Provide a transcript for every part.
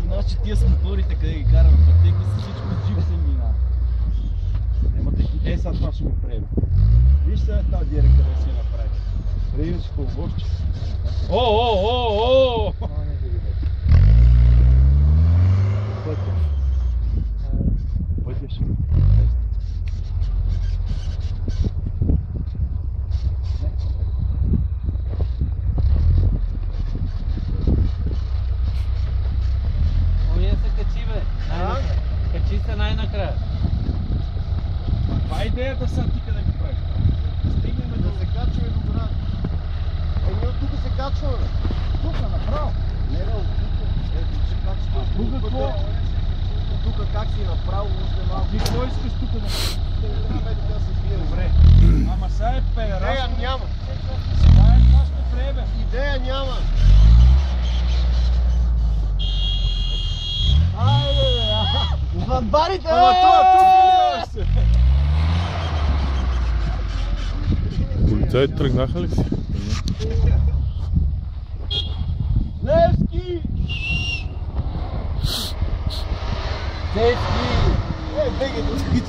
Значи тия с моторите, къде ги караме пътеки, с всичко с джип се мина. Нема техники. Сега това ще го приеме. Виж сега тази дирека да си я направи. Прием си колбовче. О! Пътя ще. Качи се най-накрая. Каква е идеята сега ти къде ги правиш? Стигнем Да се качваме до град. Ние от тук се качваме. тук направо. Не, от тук. Ето, че как ще Тук какво? Тук как си направо, още малко. Ти какво искаш тук да направиш? Трябва така се бие. Добре. Ама сега е педерас. Идея няма. Сега е това ще пребе. Идея няма. Айде бе, Отвъд барите! Ама това тук е още. Полицаите тръгнаха ли си? Левски! Бегай до тук.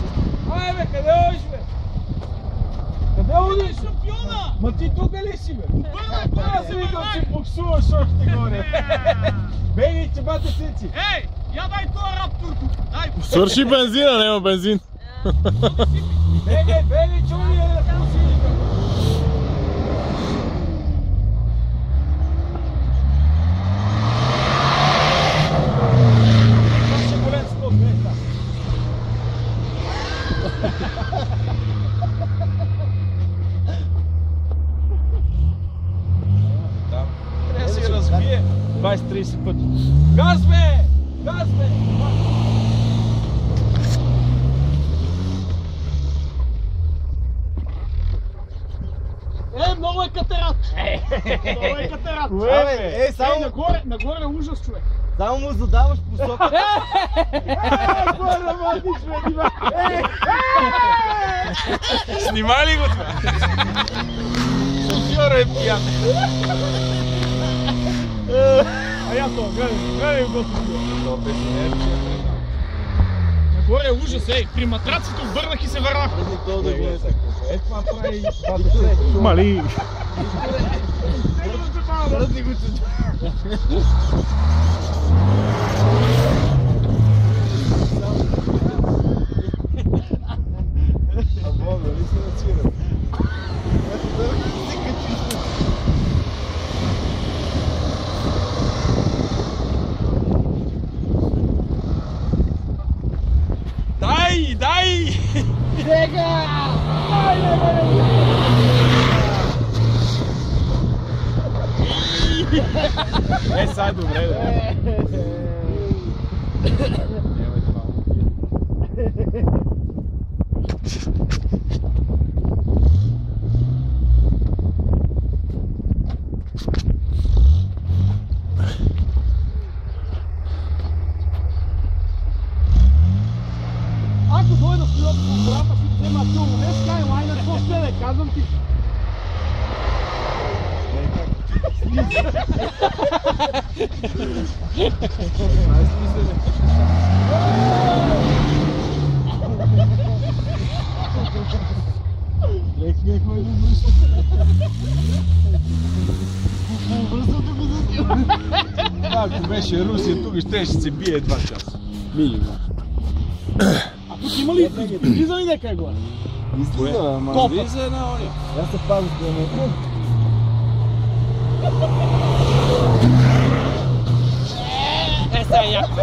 Ай бе, къде одиш бе? Къде одиш? Шампиона! Ма ти тук ли си бе? Аз си викам, че боксуваш още горе. Бегай, че бате цици. Ей, я дай това раптор тук. Дай. Свърши бензина, няма бензин. Бегай, чули е да пусили. Това ще голем скок, бе, така. Трябва да си разбие 20-30 пъти. Газ бе! Газ бе! Много е катерат! Много е катерат! Абе, само... Нагоре ужас, човек! Само му задаваш посока. Кой работиш, бе, Дива? Снимай ли го това? Шофьор е пиян! Я то, гледай го готово. Нагоре ужас, при матраците обърнах и се върнах. Ето това прави Мали! Разни го чуди. Дали се нацира? Дай! Сега! Сега е добре, да. Ако дойда с пилот по гората, ще взема тюло. Не скайлайнер, какво ще да казвам ти? Ако беше Русия, тук ще се бие 2 часа. Минимум. А тук има ли влиза ли някъде горе? Излиза, ама Влиза е на ония. аз се пазя да не... Сега е яко.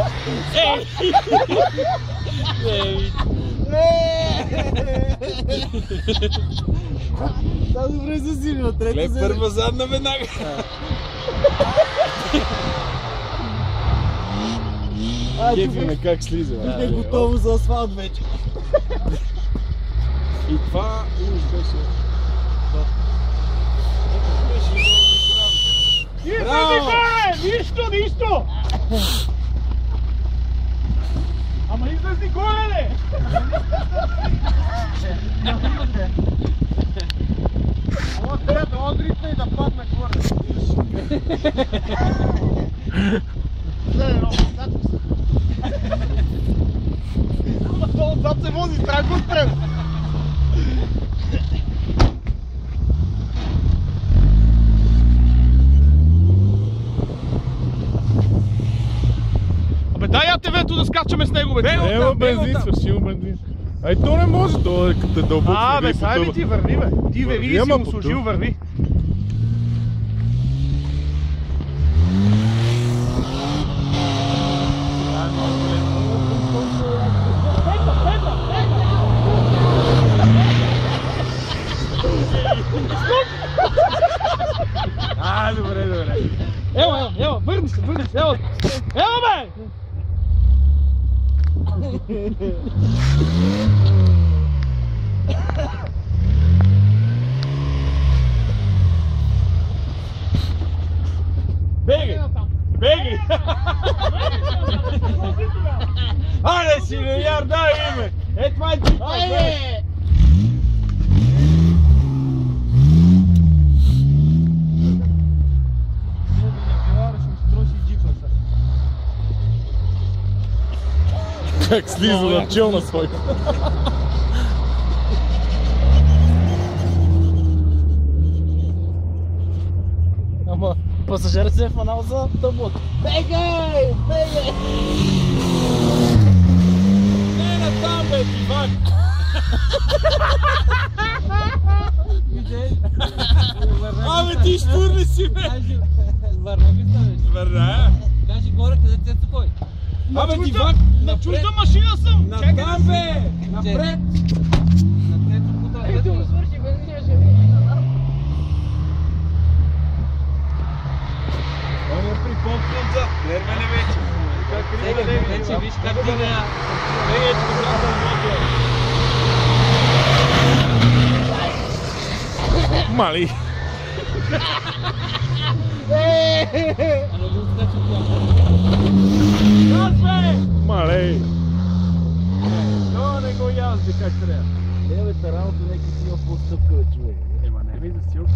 Да, добре се силно, трета Глед се... първа задна веднага. Кефиме как слиза. Тук е готово за асфалт вече. И това уж беше... Излези горе! Нищо! Ама излези горе, не! Ама трябва да отритне и да падне горе. Ама то отзад се вози, трябва да го спрем. Абе дай АТВ-то да скачаме с него, бе! Няма бензин, свърши му бензин. Ай, то не може, то е като дълбоко. А, бе, сайби ти върви, бе. Ти Върви, вериги си ама му служил, потъл. върви. А, добре, добре. Ево, върни се, ево, бе! Бегай! Бегай! Аре си, неяр, дай име! Е, това е ти! Айде! Как слиза на челна стойка. Ама пасажирът се е фанал за тъбот. Бегай! Бегай! Не на там, бе, Иван! Абе, ти штурни си, бе! Върна ги ставиш. Върна, Кажи горе къде те са кой. абе, Иван! На чужда машина съм! Чакай Натам, да бе! Напред! На трето пута. Ето му свърши, бензиния ще ви. Он е припомпен отзад, нервене вече. Вече виж как дига. Мали. Ано го скача тя. Газ, бе! Малей. То не го язди как трябва. Леве, тараното нека си има по-стъпка, бе, човек. Ема не ми да силка.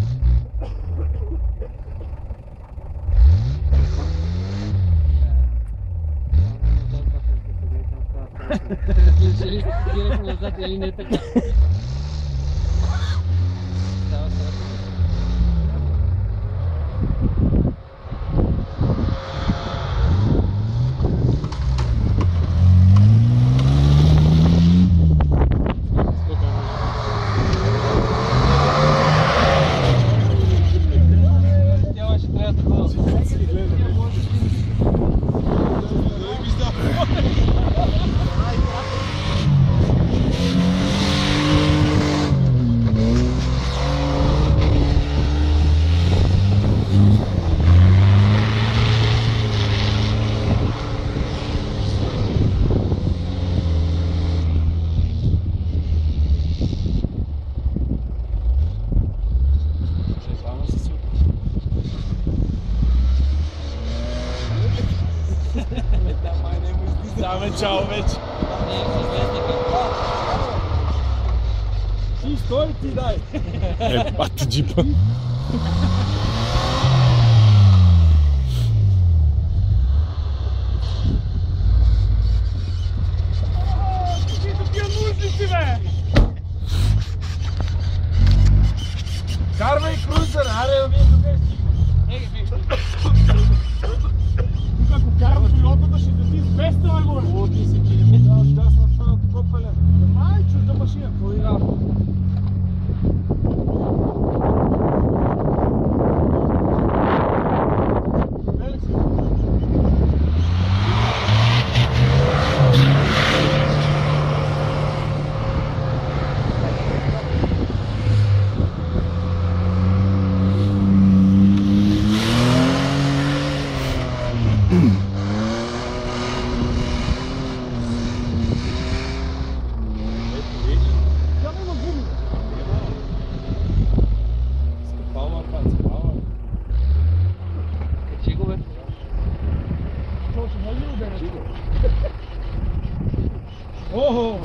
След директно назад или не така? Става. Тя ще трябва такова. Даме, чао вече. Ти стой, ти дай. Е, пати джипа. Какви такива нужници, бе! Карвай крузър, аре, вие тук стигна. Тук ако карам пилотата, ще да ти сбеста нагоре. О, ти си километра. Да, аз на това копелен. Май, чужда машина, какво и работа? Охо!